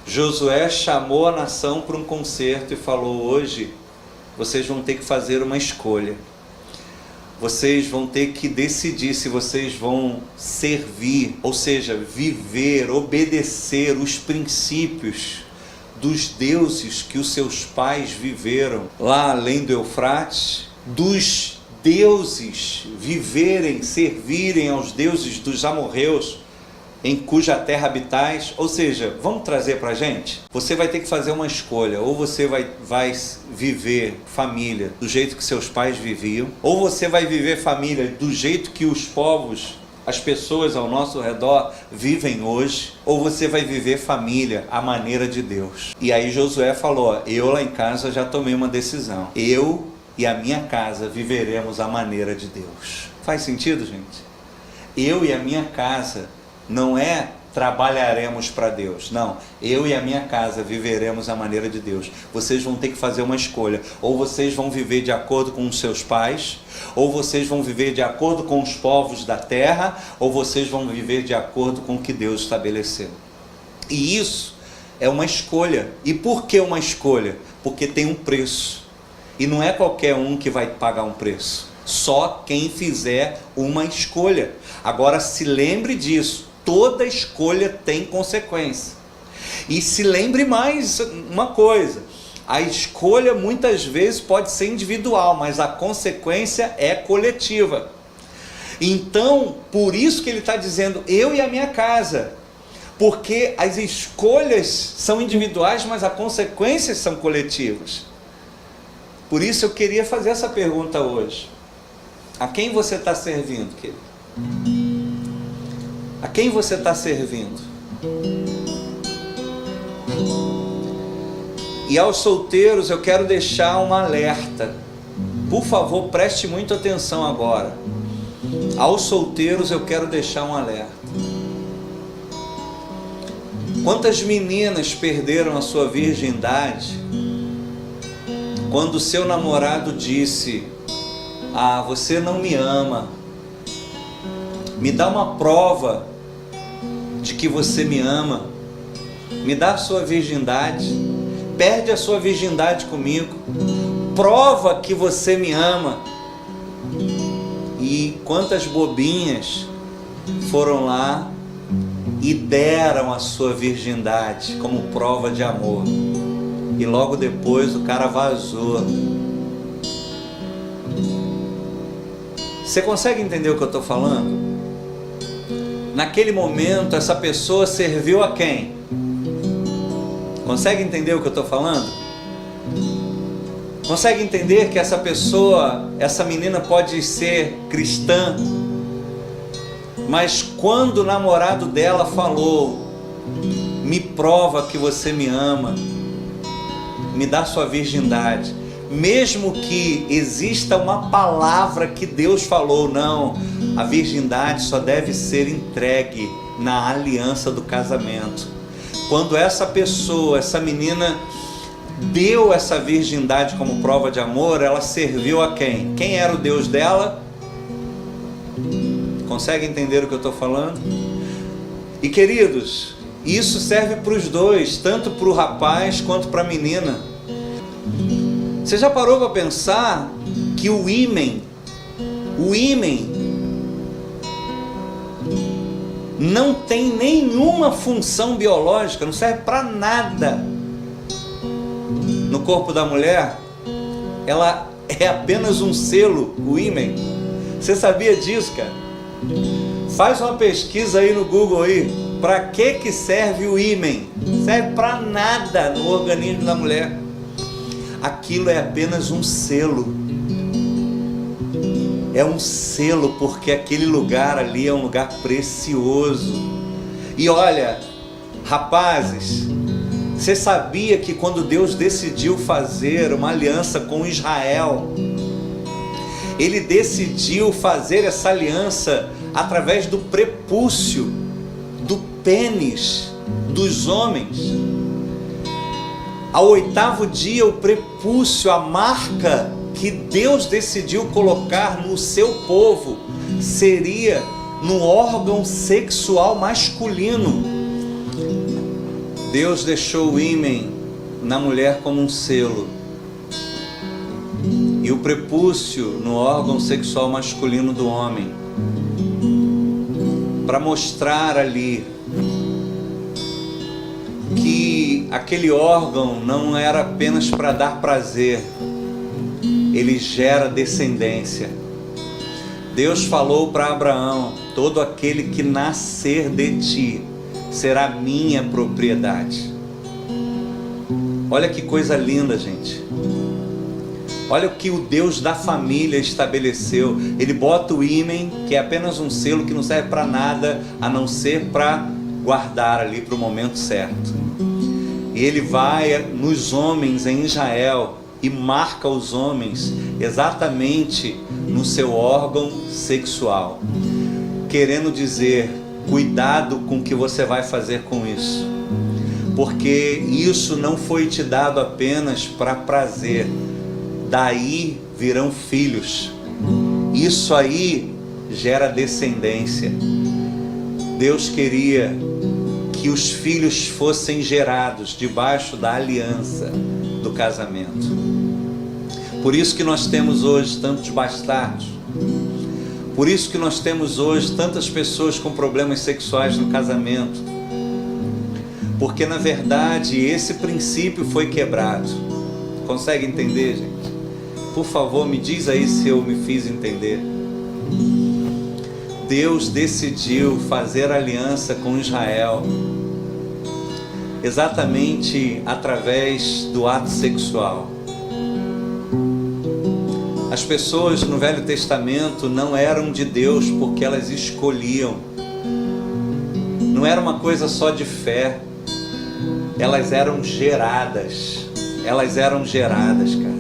Josué chamou a nação para um concerto e falou: hoje vocês vão ter que fazer uma escolha. Vocês vão ter que decidir se vocês vão servir, ou seja, viver, obedecer os princípios dos deuses que os seus pais viveram lá além do Eufrates, dos deuses viverem, servirem aos deuses dos amorreus, em cuja terra habitais. Ou seja, vamos trazer para a gente? Você vai ter que fazer uma escolha. Ou você vai viver família do jeito que seus pais viviam, ou você vai viver família do jeito que os povos, as pessoas ao nosso redor vivem hoje, ou você vai viver família à maneira de Deus. E aí Josué falou, eu lá em casa já tomei uma decisão. Eu e a minha casa viveremos à maneira de Deus. Faz sentido, gente? Eu e a minha casa não é trabalharemos para Deus, não. Eu e a minha casa viveremos à maneira de Deus. Vocês vão ter que fazer uma escolha. Ou vocês vão viver de acordo com os seus pais, ou vocês vão viver de acordo com os povos da terra, ou vocês vão viver de acordo com o que Deus estabeleceu. E isso é uma escolha. E por que uma escolha? Porque tem um preço. E não é qualquer um que vai pagar um preço. Só quem fizer uma escolha. Agora se lembre disso. Toda escolha tem consequência. E se lembre mais uma coisa. A escolha muitas vezes pode ser individual, mas a consequência é coletiva. Então, por isso que ele está dizendo, eu e a minha casa. Porque as escolhas são individuais, mas as consequências são coletivas. Por isso eu queria fazer essa pergunta hoje. A quem você está servindo, querido? A quem você está servindo? E aos solteiros eu quero deixar um alerta. Por favor, preste muita atenção agora. Aos solteiros eu quero deixar um alerta. Quantas meninas perderam a sua virgindade quando seu namorado disse, você não me ama, me dá uma prova de que você me ama, me dá a sua virgindade, perde a sua virgindade comigo, prova que você me ama. E quantas bobinhas foram lá e deram a sua virgindade como prova de amor, e logo depois o cara vazou. Você consegue entender o que eu estou falando? Naquele momento, essa pessoa serviu a quem? Consegue entender o que eu estou falando? Consegue entender que essa pessoa, essa menina pode ser cristã, mas quando o namorado dela falou, me prova que você me ama, me dá sua virgindade, mesmo que exista uma palavra que Deus falou, não, a virgindade só deve ser entregue na aliança do casamento. Quando essa pessoa, essa menina deu essa virgindade como prova de amor, ela serviu a quem? Quem era o Deus dela? Consegue entender o que eu estou falando? E queridos, isso serve para os dois, tanto para o rapaz quanto para a menina. Você já parou para pensar que o ímen não tem nenhuma função biológica, não serve para nada no corpo da mulher? Ela é apenas um selo, o ímen. Você sabia disso, cara? Faz uma pesquisa aí no Google aí. Para que serve o ímen? Serve para nada no organismo da mulher. Aquilo é apenas um selo. É um selo porque aquele lugar ali é um lugar precioso. E olha, rapazes, você sabia que quando Deus decidiu fazer uma aliança com Israel, Ele decidiu fazer essa aliança através do prepúcio, do pênis dos homens. Ao 8º dia, o prepúcio, a marca que Deus decidiu colocar no seu povo, seria no órgão sexual masculino. Deus deixou o ímen na mulher como um selo, e o prepúcio no órgão sexual masculino do homem, para mostrar ali que aquele órgão não era apenas para dar prazer, ele gera descendência. Deus falou para Abraão: todo aquele que nascer de ti será minha propriedade. Olha que coisa linda, gente. Olha o que o Deus da família estabeleceu. Ele bota o ímen, que é apenas um selo que não serve para nada, a não ser para guardar ali para o momento certo. E ele vai nos homens em Israel e marca os homens exatamente no seu órgão sexual, querendo dizer: cuidado com o que você vai fazer com isso, porque isso não foi te dado apenas para prazer, daí virão filhos, isso aí gera descendência. Deus queria que os filhos fossem gerados debaixo da aliança do casamento. Por isso que nós temos hoje tantos bastardos. Por isso que nós temos hoje tantas pessoas com problemas sexuais no casamento. Porque na verdade esse princípio foi quebrado. Consegue entender, gente? Por favor, me diz aí se eu me fiz entender. Deus decidiu fazer aliança com Israel exatamente através do ato sexual. As pessoas no Velho Testamento não eram de Deus porque elas escolhiam. Não era uma coisa só de fé. Elas eram geradas. Elas eram geradas, cara.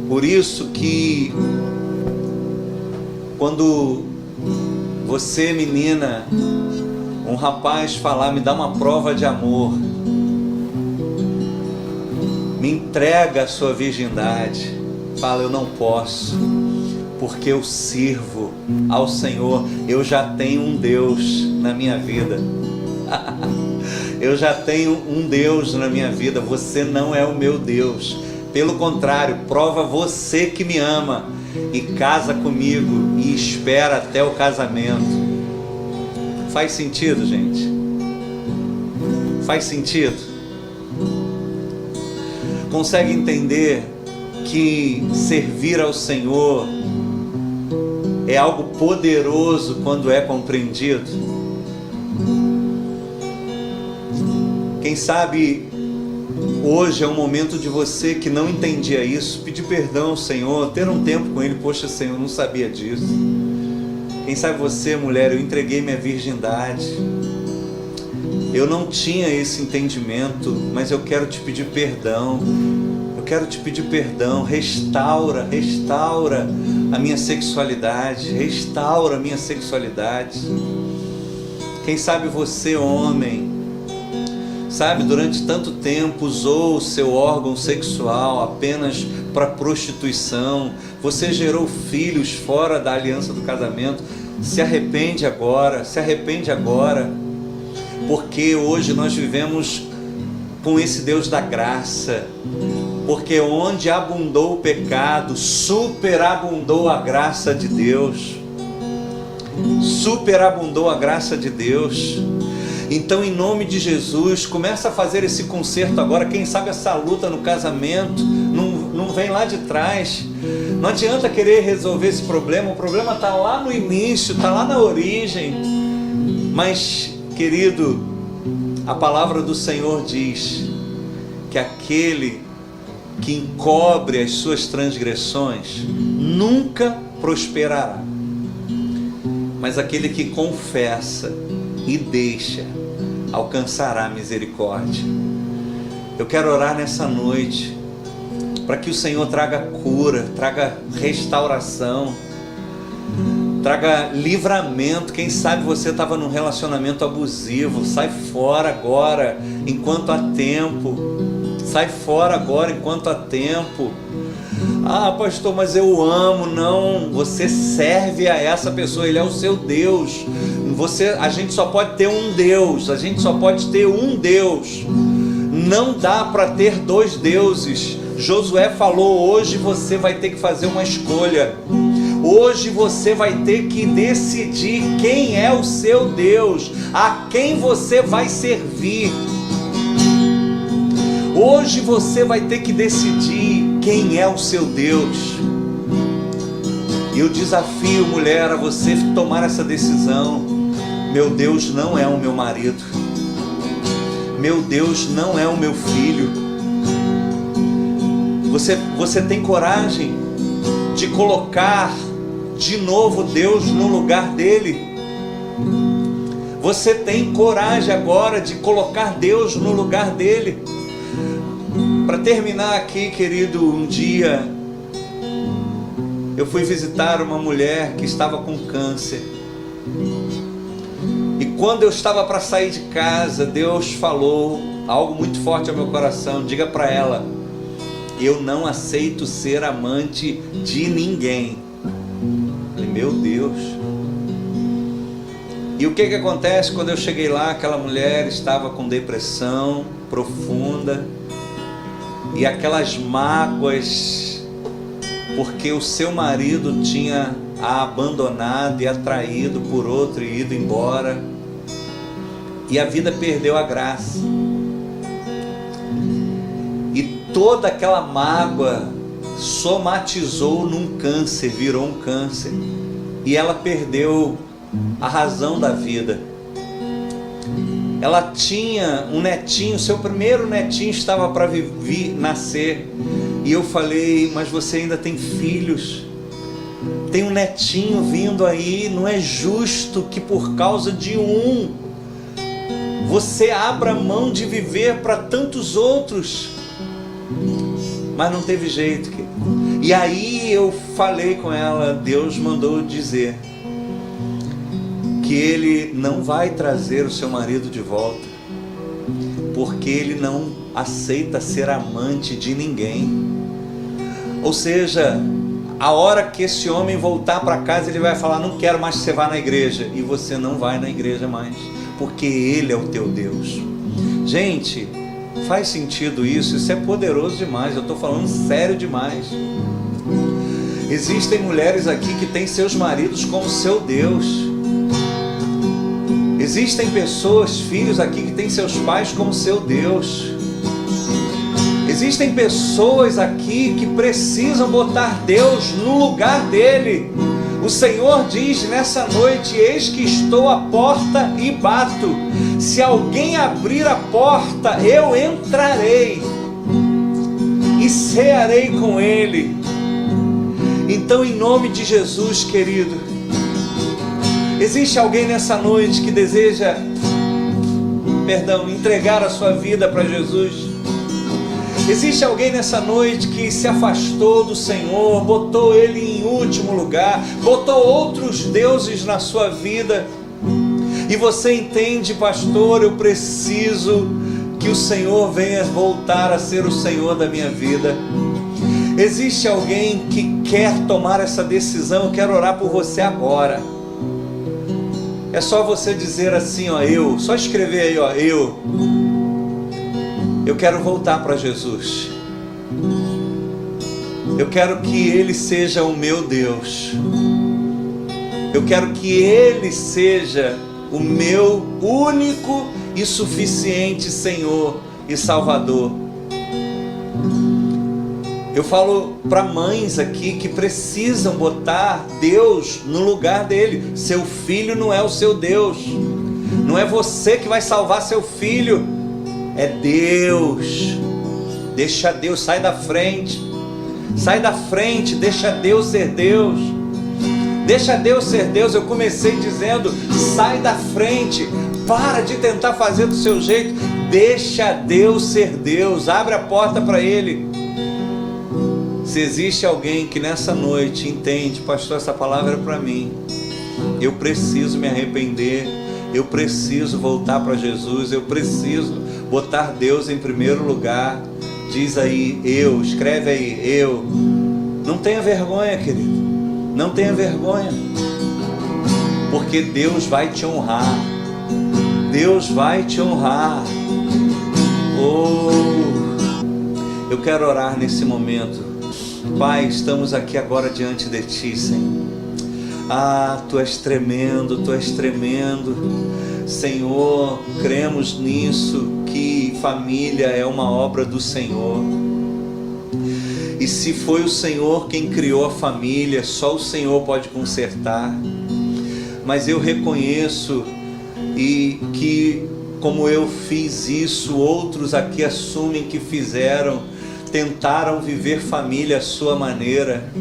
Por isso que quando você, menina, um rapaz falar: me dá uma prova de amor, me entrega a sua virgindade, fala: eu não posso, porque eu sirvo ao Senhor, eu já tenho um Deus na minha vida. Eu já tenho um Deus na minha vida, você não é o meu Deus. Pelo contrário, prova você que me ama e casa comigo e espera até o casamento. Faz sentido, gente? Faz sentido? Consegue entender que servir ao Senhor é algo poderoso quando é compreendido? Quem sabe hoje é um momento de você que não entendia isso, pedir perdão ao Senhor, ter um tempo com Ele. Poxa, Senhor, eu não sabia disso. Quem sabe você, mulher, eu entreguei minha virgindade, eu não tinha esse entendimento, mas eu quero te pedir perdão. Eu quero te pedir perdão. Restaura a minha sexualidade, restaura a minha sexualidade. Quem sabe você, homem, sabe, durante tanto tempo usou o seu órgão sexual apenas para prostituição, você gerou filhos fora da aliança do casamento. Se arrepende agora, porque hoje nós vivemos com esse Deus da graça, porque onde abundou o pecado, superabundou a graça de Deus, superabundou a graça de Deus. Então, em nome de Jesus, começa a fazer esse conserto agora. Quem sabe essa luta no casamento não vem lá de trás. Não adianta querer resolver esse problema. O problema está lá no início, está lá na origem. Mas, querido, a palavra do Senhor diz que aquele que encobre as suas transgressões nunca prosperará. Mas aquele que confessa e deixa alcançará misericórdia. Eu quero orar nessa noite para que o Senhor traga cura, traga restauração, traga livramento. Quem sabe você estava num relacionamento abusivo, sai fora agora enquanto há tempo. Sai fora agora enquanto há tempo. Ah, pastor, mas eu amo. Não, você serve a essa pessoa, ele é o seu Deus. A gente só pode ter um Deus, a gente só pode ter um Deus. Não dá para ter dois deuses. Josué falou: hoje você vai ter que fazer uma escolha. Hoje você vai ter que decidir quem é o seu Deus, a quem você vai servir. Hoje você vai ter que decidir quem é o seu Deus. E eu desafio, mulher, a você tomar essa decisão. Meu Deus não é o meu marido. Meu Deus não é o meu filho. Você tem coragem de colocar de novo Deus no lugar dele? Você tem coragem agora de colocar Deus no lugar dele? Para terminar aqui, querido, um dia eu fui visitar uma mulher que estava com câncer. E quando eu estava para sair de casa, Deus falou algo muito forte ao meu coração. Diga para ela: eu não aceito ser amante de ninguém. Falei, meu Deus. E o que acontece quando eu cheguei lá? Aquela mulher estava com depressão profunda. E aquelas mágoas, porque o seu marido tinha a abandonado e atraído por outro e ido embora. E a vida perdeu a graça. E toda aquela mágoa somatizou num câncer, virou um câncer. E ela perdeu a razão da vida. Ela tinha um netinho, seu primeiro netinho estava para nascer. E eu falei, mas você ainda tem filhos? Tem um netinho vindo aí, não é justo que por causa de um, você abra mão de viver para tantos outros. Mas não teve jeito, querido. E aí eu falei com ela, Deus mandou dizer que Ele não vai trazer o seu marido de volta, porque ele não aceita ser amante de ninguém. Ou seja, a hora que esse homem voltar para casa, ele vai falar, não quero mais que você vá na igreja. E você não vai na igreja mais, porque Ele é o teu Deus. Gente, faz sentido isso? Isso é poderoso demais, eu estou falando sério demais. Existem mulheres aqui que têm seus maridos como seu Deus. Existem pessoas, filhos aqui que têm seus pais como seu Deus. Existem pessoas aqui que precisam botar Deus no lugar dele. O Senhor diz nessa noite, eis que estou à porta e bato. Se alguém abrir a porta, eu entrarei e cearei com ele. Então, em nome de Jesus, querido, existe alguém nessa noite que deseja, entregar a sua vida para Jesus? Existe alguém nessa noite que se afastou do Senhor, botou Ele em último lugar, botou outros deuses na sua vida, e você entende, pastor, eu preciso que o Senhor venha voltar a ser o Senhor da minha vida. Existe alguém que quer tomar essa decisão? Eu quero orar por você agora. É só você dizer assim, ó, só escrever aí, ó, eu quero voltar para Jesus. Eu quero que Ele seja o meu Deus. Eu quero que Ele seja o meu único e suficiente Senhor e Salvador. Eu falo para mães aqui que precisam botar Deus no lugar dele. Seu filho não é o seu Deus. Não é você que vai salvar seu filho. É Deus. Deixa Deus, sai da frente. Sai da frente, deixa Deus ser Deus. Deixa Deus ser Deus. Eu comecei dizendo, sai da frente. Para de tentar fazer do seu jeito. Deixa Deus ser Deus. Abre a porta para Ele. Se existe alguém que nessa noite entende, pastor, essa palavra é para mim. Eu preciso me arrepender. Eu preciso voltar para Jesus. Eu preciso botar Deus em primeiro lugar. Diz aí, escreve aí, Não tenha vergonha, querido. Não tenha vergonha. Porque Deus vai te honrar. Deus vai te honrar. Eu quero orar nesse momento. Pai, estamos aqui agora diante de Ti, Senhor. Tu és tremendo, Tu és tremendo. Senhor, cremos nisso, que família é uma obra do Senhor. E se foi o Senhor quem criou a família, só o Senhor pode consertar. Mas eu reconheço e que, como eu fiz isso, outros aqui assumem que fizeram, tentaram viver família à sua maneira,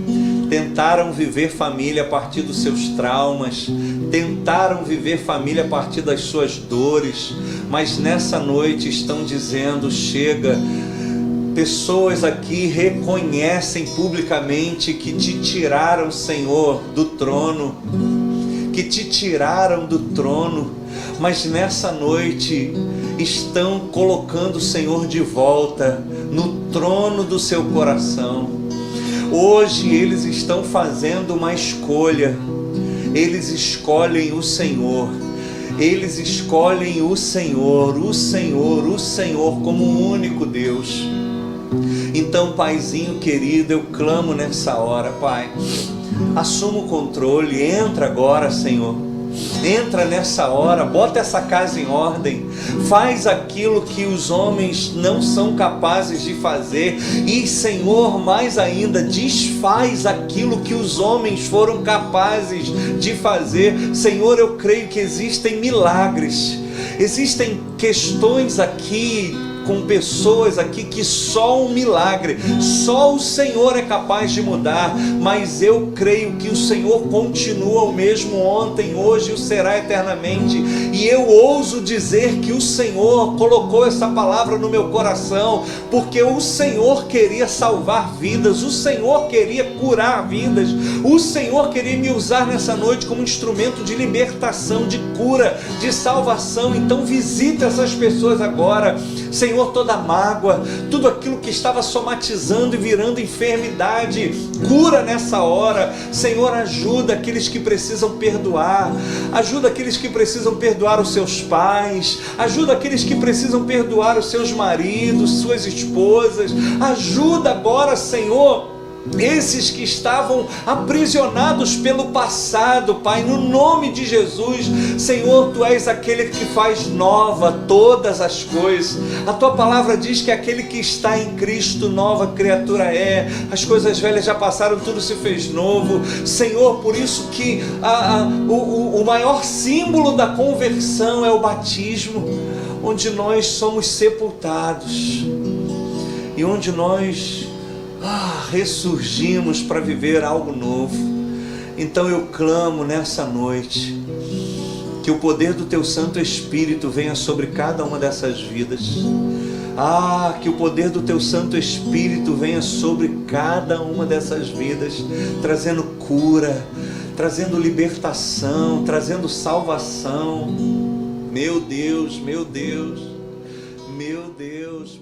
tentaram viver família a partir dos seus traumas, tentaram viver família a partir das suas dores, mas nessa noite estão dizendo: chega. Pessoas aqui reconhecem publicamente que te tiraram, Senhor, do trono, que te tiraram do trono, mas nessa noite estão colocando o Senhor de volta no trono do seu coração. Hoje eles estão fazendo uma escolha, eles escolhem o Senhor. Eles escolhem o Senhor, o Senhor, o Senhor como o único Deus. Então, Paizinho querido, eu clamo nessa hora, Pai, assuma o controle, entra agora, Senhor, entra nessa hora, bota essa casa em ordem, faz aquilo que os homens não são capazes de fazer e, Senhor, mais ainda, desfaz aquilo que os homens foram capazes de fazer. Senhor, eu creio que existem milagres, existem questões aqui, com pessoas aqui que só um milagre, só o Senhor é capaz de mudar, mas eu creio que o Senhor continua o mesmo ontem, hoje e o será eternamente, e eu ouso dizer que o Senhor colocou essa palavra no meu coração, porque o Senhor queria salvar vidas, o Senhor queria curar vidas, o Senhor queria me usar nessa noite como instrumento de libertação, de cura, de salvação. Então visita essas pessoas agora, Senhor, toda mágoa, tudo aquilo que estava somatizando e virando enfermidade, cura nessa hora. Senhor, ajuda aqueles que precisam perdoar, ajuda aqueles que precisam perdoar os seus pais, ajuda aqueles que precisam perdoar os seus maridos, suas esposas, ajuda agora, Senhor, esses que estavam aprisionados pelo passado, Pai, no nome de Jesus. Senhor, Tu és aquele que faz nova todas as coisas. A Tua palavra diz que aquele que está em Cristo, nova criatura é. As coisas velhas já passaram, tudo se fez novo. Senhor, por isso que o maior símbolo da conversão é o batismo, onde nós somos sepultados e onde nós ressurgimos para viver algo novo. Então eu clamo nessa noite que o poder do Teu Santo Espírito venha sobre cada uma dessas vidas. Que o poder do Teu Santo Espírito venha sobre cada uma dessas vidas, trazendo cura, trazendo libertação, trazendo salvação. Meu Deus, meu Deus, meu Deus.